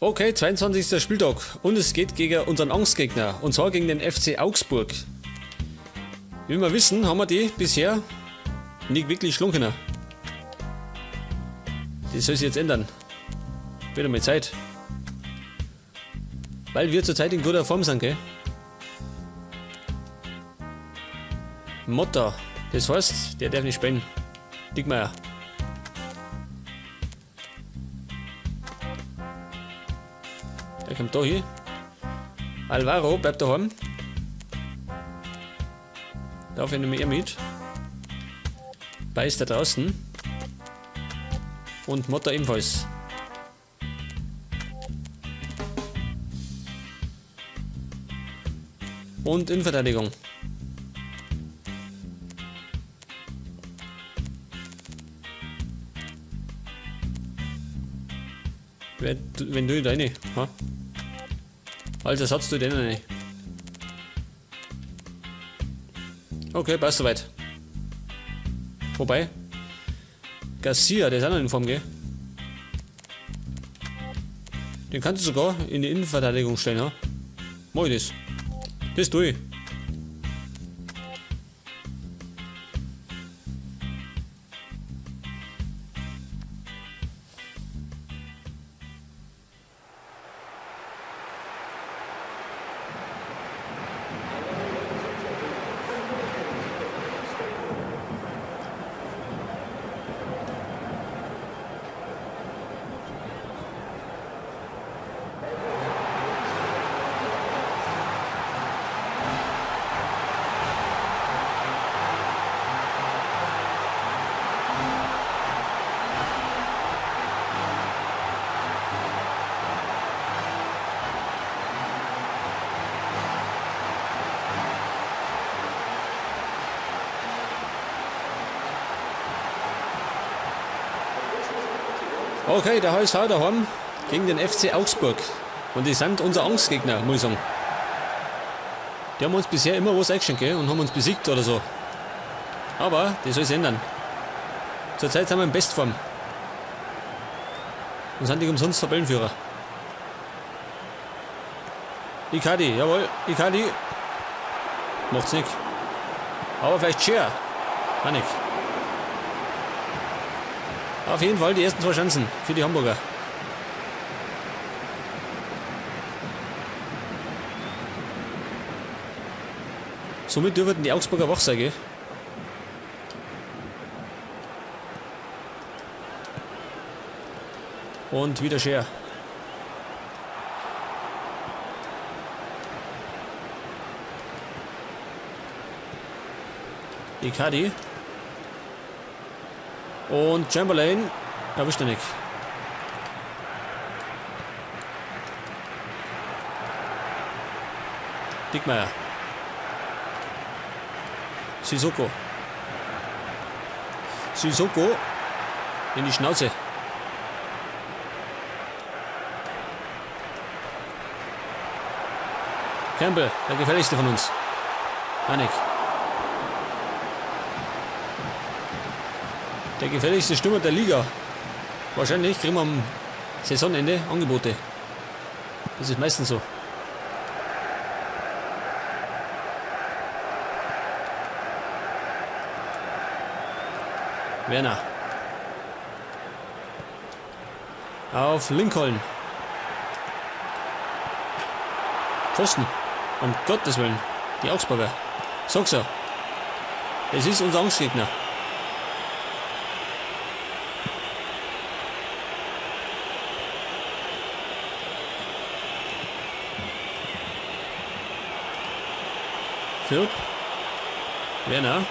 Okay, 22. Spieltag und es geht gegen unseren Angstgegner und zwar gegen den FC Augsburg. Wie wir wissen, haben wir die bisher nicht wirklich schlungen. Das soll sich jetzt ändern. Wieder mal Zeit. Weil wir zurzeit in guter Form sind, gell? Motta, das heißt, der darf nicht spielen. Dickmeier. Der kommt da hin. Alvaro bleibt daheim. Darf ich nicht mehr mit. Beißt da draußen. Und Motta ebenfalls. Und Innenverteidigung. Wenn du deine, ha? Als Ersatz du den rein. Okay, passt soweit. Wobei, Garcia, der ist auch noch in Form, gell? Den kannst du sogar in die Innenverteidigung stellen, ha? Mach ich das. Das tue ich. Okay, der HSV daheim gegen den FC Augsburg. Und die sind unser Angstgegner, muss ich sagen. Die haben uns bisher immer was Action gegeben und haben uns besiegt oder so. Aber das soll sich ändern. Zurzeit sind wir in Bestform. Und sind nicht umsonst Tabellenführer. Icardi, jawohl, Icardi. Macht's nicht. Aber vielleicht Scher. Panik. Auf jeden Fall die ersten 2 Chancen für die Hamburger. Somit dürften die Augsburger wach sein, gell? Und wieder Scher. Icardi. Und Chamberlain erwischt er nicht. Dickmeier. Sissoko. Sissoko in die Schnauze. Campbell, der gefährlichste von uns. Hanek. Der gefährlichste Stürmer der Liga. Wahrscheinlich kriegen wir am Saisonende Angebote. Das ist meistens so. Werner. Auf Lincoln. Pfosten. Um Gottes Willen. Die Augsburger. Sag's ja. Es ist unser Angstgegner. Philipp. Werner.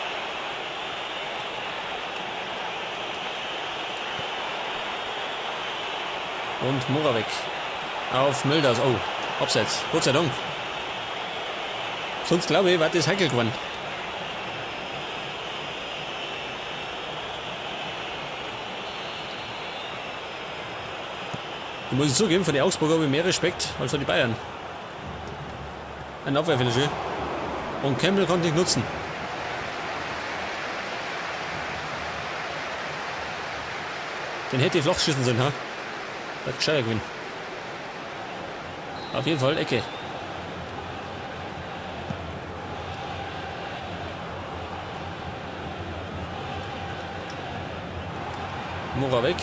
Und Moravec. Auf Mölders. Oh, abseits. Gott sei Dank. Sonst glaube ich, war das heikel geworden. Ich muss zugeben, von den Augsburger habe ich mehr Respekt als von den Bayern. Ein Abwehrfinish. Und Campbell konnte ich nutzen. Den hätte ich flach schießen sollen, ha? Hat gescheiter gewinnen. Auf jeden Fall Ecke. Mora weg.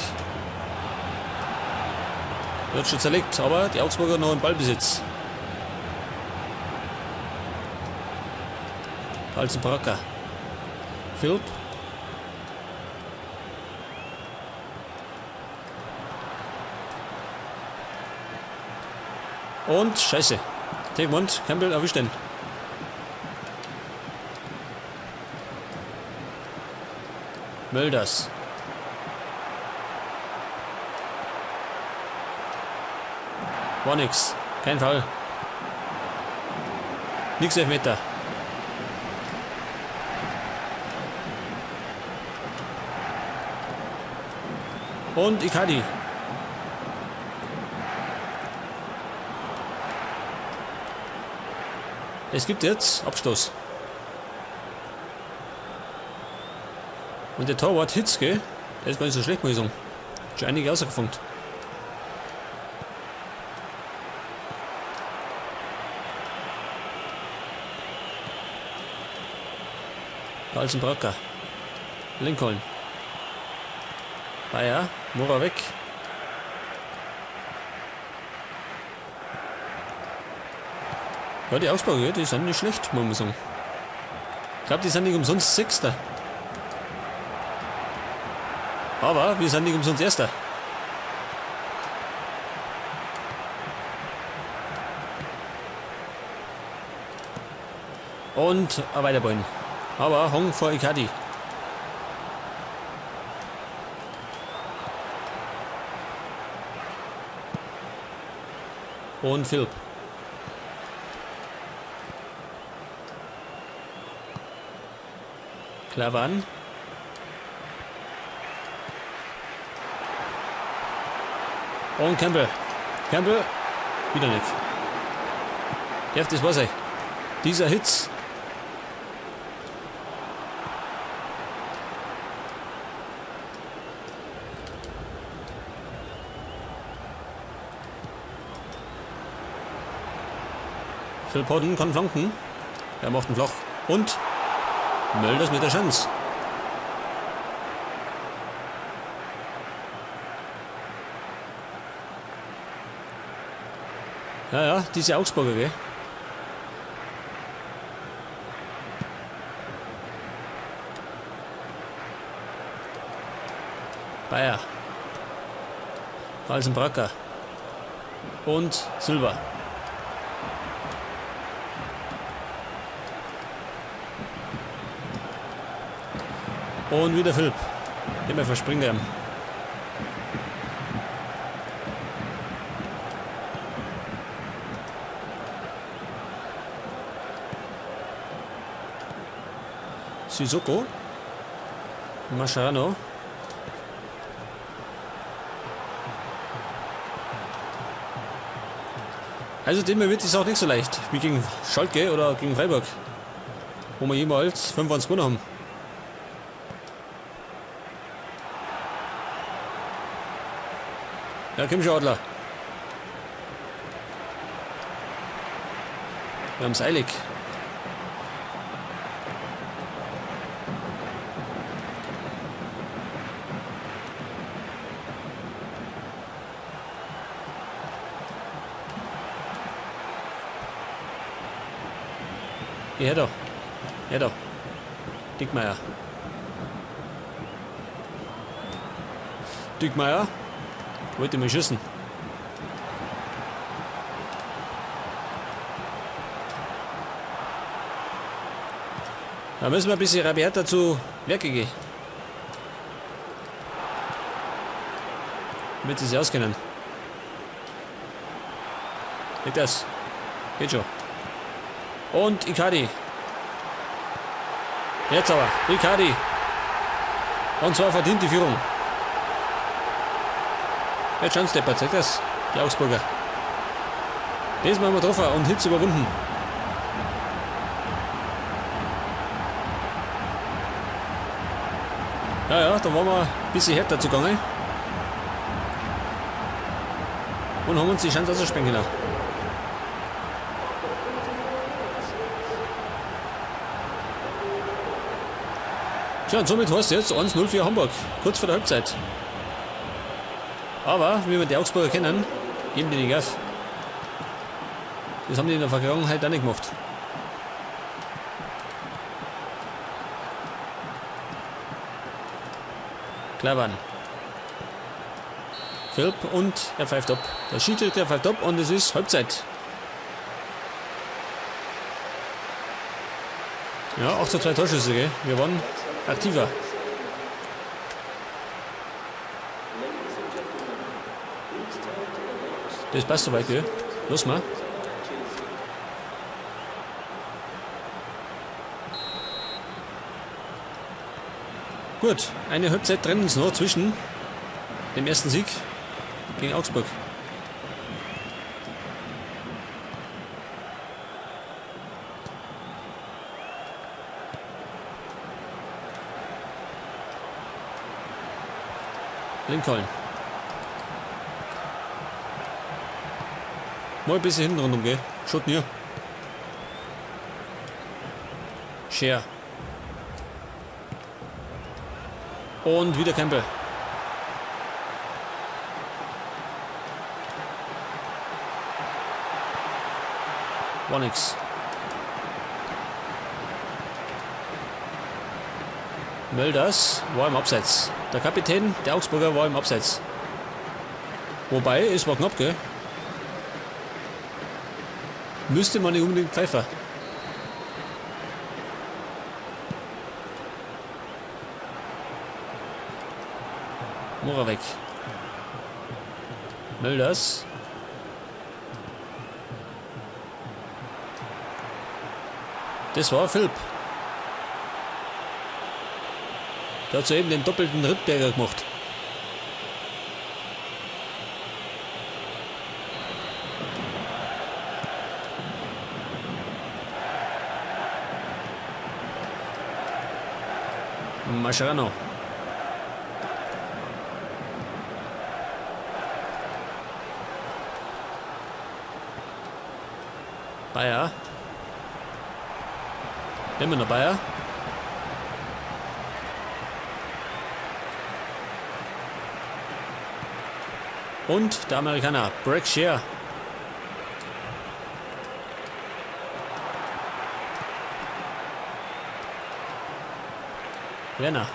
Wird schon zerlegt, aber die Augsburger noch im Ballbesitz. Alzenbracker. Philipp. Und Scheiße. Tegmont, Campbell erwischt den. Mölders. War nix. Kein Fall. Nix Elfmeter. Und Icardi. Es gibt jetzt Abstoß. Und der Torwart Hitzke, der ist gar nicht so schlecht, muss ich sagen. Schon einige rausgefangen. Alzenbracker. Lincoln. Bayer. Mora weg. Ja, die Augsburger, die sind nicht schlecht, muss man sagen. Ich glaube, die sind nicht umsonst Sechster. Aber wir sind nicht umsonst Erster. Und weiterballen. Aber Hong vor Icardi. Und Philipp. Klavan. Und Campbell. Campbell. Wieder nicht. Ja, das war's. Dieser Hitz. Phil Podden kann flanken. Er macht einen Flach. Und Mölders mit der Chance. Ja, diese Augsburger, gell? Bayer. Alzenbracker. Und Silber. Und wieder Philipp. Immer verspringt er. Sissoko. Mascherano. Also dem wird es auch nicht so leicht, wie gegen Schalke oder gegen Freiburg, wo wir jemals 25 gewonnen haben. Ja, komm schon, Adler. Wir haben es eilig. Ja, doch. Dickmeier. Dickmeier. Wollte mich schießen. Da müssen wir ein bisschen rabiater zu Werke gehen. Damit sie sich auskennen. Geht das? Geht schon. Und Icardi. Jetzt aber. Icardi. Und zwar verdient die Führung. Jetzt schauen Stepper, zeigt das. Die Augsburger. Diesmal haben wir getroffen und Hitz überwunden. Ja, da waren wir ein bisschen härter zugange. Und haben uns die Chance auszuspielen können. Tja, und somit heißt es jetzt 1-0 für Hamburg, kurz vor der Halbzeit. Aber, wie wir die Augsburger kennen, geben die nicht auf. Das haben die in der Vergangenheit auch nicht gemacht. Klavan. Philipp und er pfeift ab. Der Schiedsrichter pfeift ab und es ist Halbzeit. Ja, 8:2 Torschüsse, gell? Wir waren aktiver. Das passt soweit, gell? Los mal. Gut, eine Halbzeit trennen uns noch zwischen dem ersten Sieg gegen Augsburg. Lincoln. Mal ein bisschen hinten rundum, gell? Schaut mir. Scher. Und wieder Campbell. War nix. Mölders war im Abseits. Der Kapitän der Augsburger war im Abseits. Wobei, es war knapp, gell? Müsste man nicht unbedingt pfeifen. Moravec. Mölders. Das war Philipp. Der hat soeben den doppelten Rittberger gemacht. Mascherano. Bayer. Immer noch Bayer. Und der Amerikaner, Breck Scher. Werner.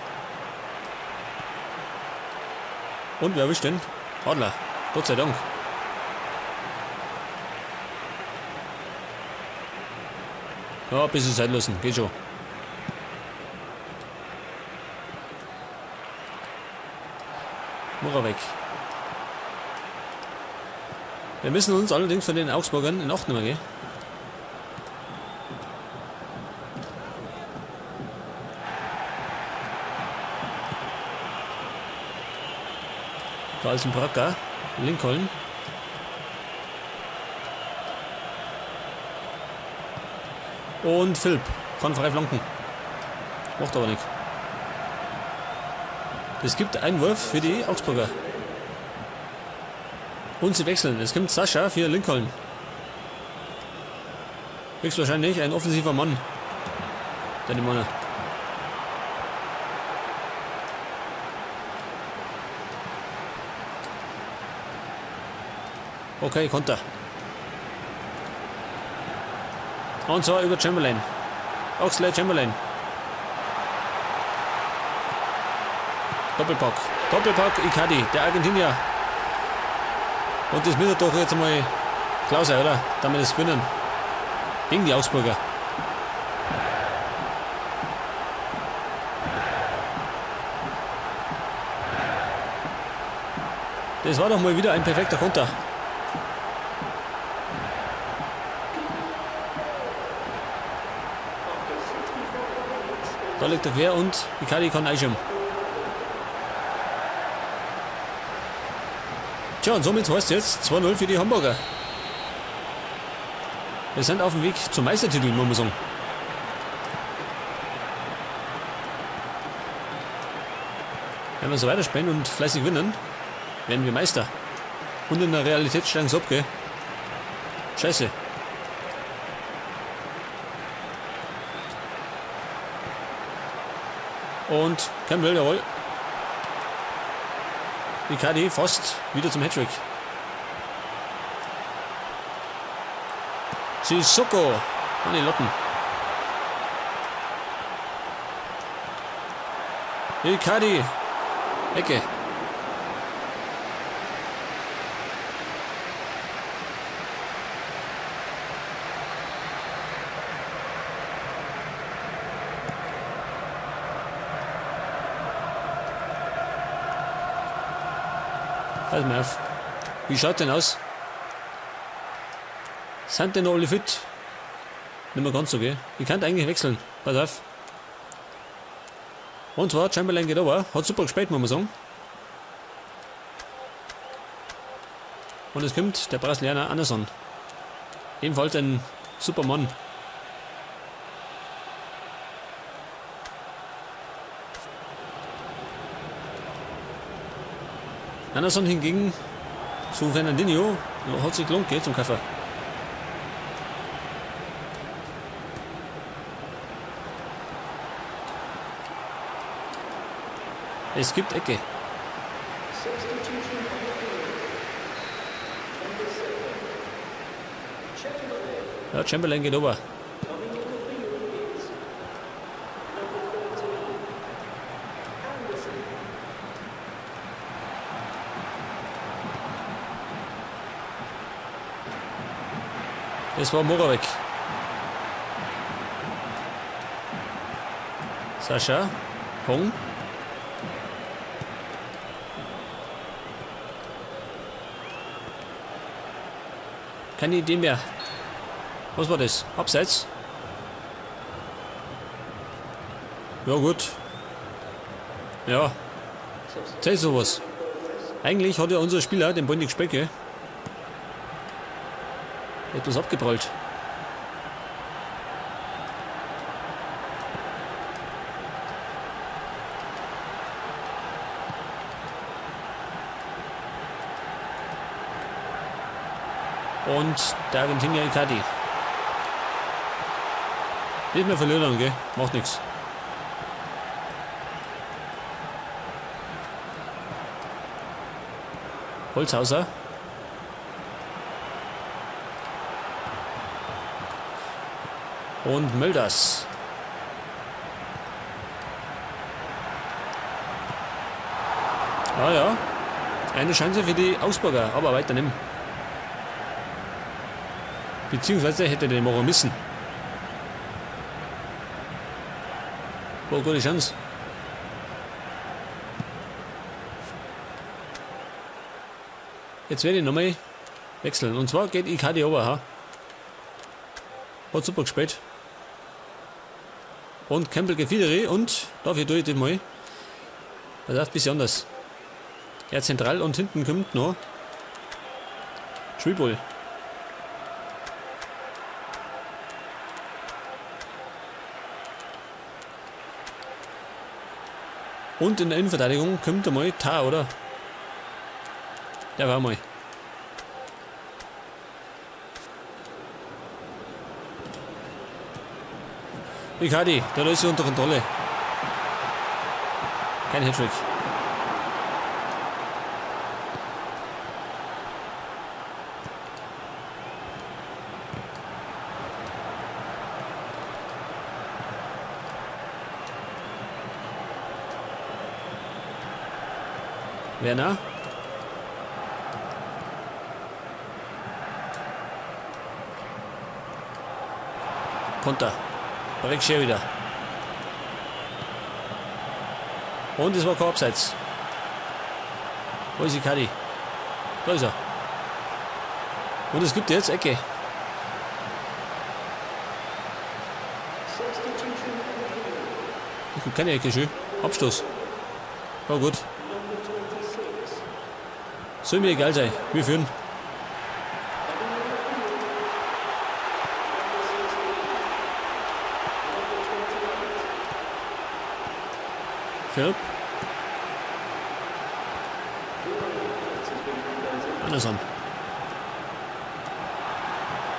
Und wer erwischt denn? Adler. Gott sei Dank. Ja, ein bisschen Zeit lassen. Geht schon. Moravec. Wir müssen uns allerdings von den Augsburgern in Acht nehmen, gell? Da ist ein Bracker. Lincoln. Und Philipp kann frei flanken. Macht aber nicht. Es gibt Einwurf für die Augsburger. Und sie wechseln. Es kommt Sascha für Lincoln. Höchstwahrscheinlich ein offensiver Mann. Der Mann. Okay, Konter. Und zwar über Chamberlain. Oxlade Chamberlain. Doppelpack. Doppelpack Icardi, der Argentinier. Und das wird doch jetzt einmal klar sein, oder? Damit das gewinnen. Gegen die Augsburger. Das war doch mal wieder ein perfekter Konter. Da liegt er quer und Icardi kann einschirmen. Tja, und somit heißt es jetzt 2-0 für die Hamburger. Wir sind auf dem Weg zum Meistertitel, muss man sagen. Wenn wir so weiterspielen und fleißig gewinnen, werden wir Meister. Und in der Realität steigen sie ab, gell? Scheiße. Und Campbell, jawohl. Icardi fast wieder zum Hattrick. Sissoko an die Lotten. Icardi. Ecke. Pass mal auf. Wie schaut denn aus? Sind denn noch alle fit? Nicht mehr ganz so, gell? Ich kann eigentlich wechseln. Pass auf. Und zwar, Chamberlain geht over. Hat super gespielt, muss man sagen. Und es kommt der Brasilianer Anderson. Ebenfalls ein super Mann. Anderson hingegen zu Fernandinho. Hat sich gelohnt, geht zum Kaffer. Es gibt Ecke. Ja, Chamberlain geht over. Das war Moravec. Sascha. Hong. Keine Idee mehr. Was war das? Abseits? Ja gut. Ja. Zählt sowas. Eigentlich hat ja unser Spieler den Ball nicht gespielt, gell? Etwas abgeprallt. Und der Argentinier Icardi. Nicht mehr verlieren, gell? Macht nichts. Holzhauser. Und Mölders. Ah ja, eine Chance für die Augsburger, aber weiter nicht. Beziehungsweise hätte den machen müssen. War eine gute Chance. Jetzt werde ich nochmal wechseln. Und zwar geht Icardi over. Ha? Hat super gespielt. Und Campbell Gefideri und dafür tue ich das mal. Das ist ein bisschen anders. Ja, zentral und hinten kommt noch Tribble. Und in der Innenverteidigung kommt einmal Ta, oder? Der war mal. Icardi, der ist unter Kontrolle. Kein Hattrick. Werner. Konter. Breckscher wieder. Und es war kein Abseits. Wo ist Icardi? Da ist er. Und es gibt jetzt Ecke. Es gibt keine Ecke, schön. Abstoß. War gut. Soll mir egal sein. Wir führen. Philipp. Anderson.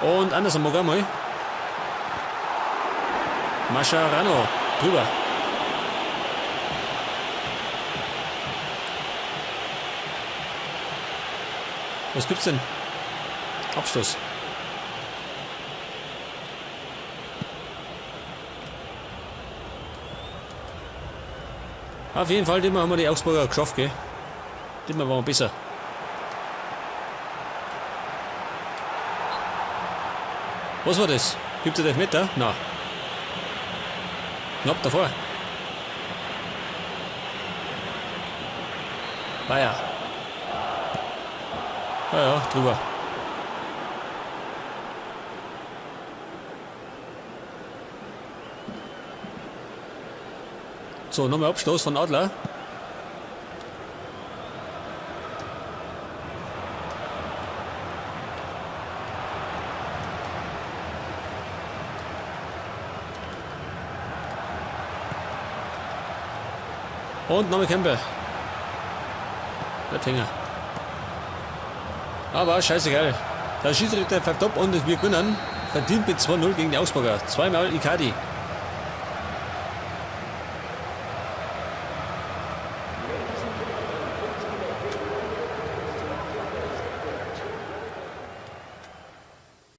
Und Anderson mag mal. Mascherano. Drüber. Was gibt's denn? Abschluss. Auf jeden Fall, diesmal haben wir die Augsburger geschafft, gell? Diesmal waren wir besser. Was war das? Gibt es das mit da? Nein. Knapp davor. Bayer. Ja, drüber. So, nochmal Abstoß von Adler. Und nochmal Campbell. Oettinger. Aber scheißegal. Der Schiedsrichter pfeift ab und wir gewinnen. Verdient mit 2-0 gegen die Augsburger. Zweimal Icardi.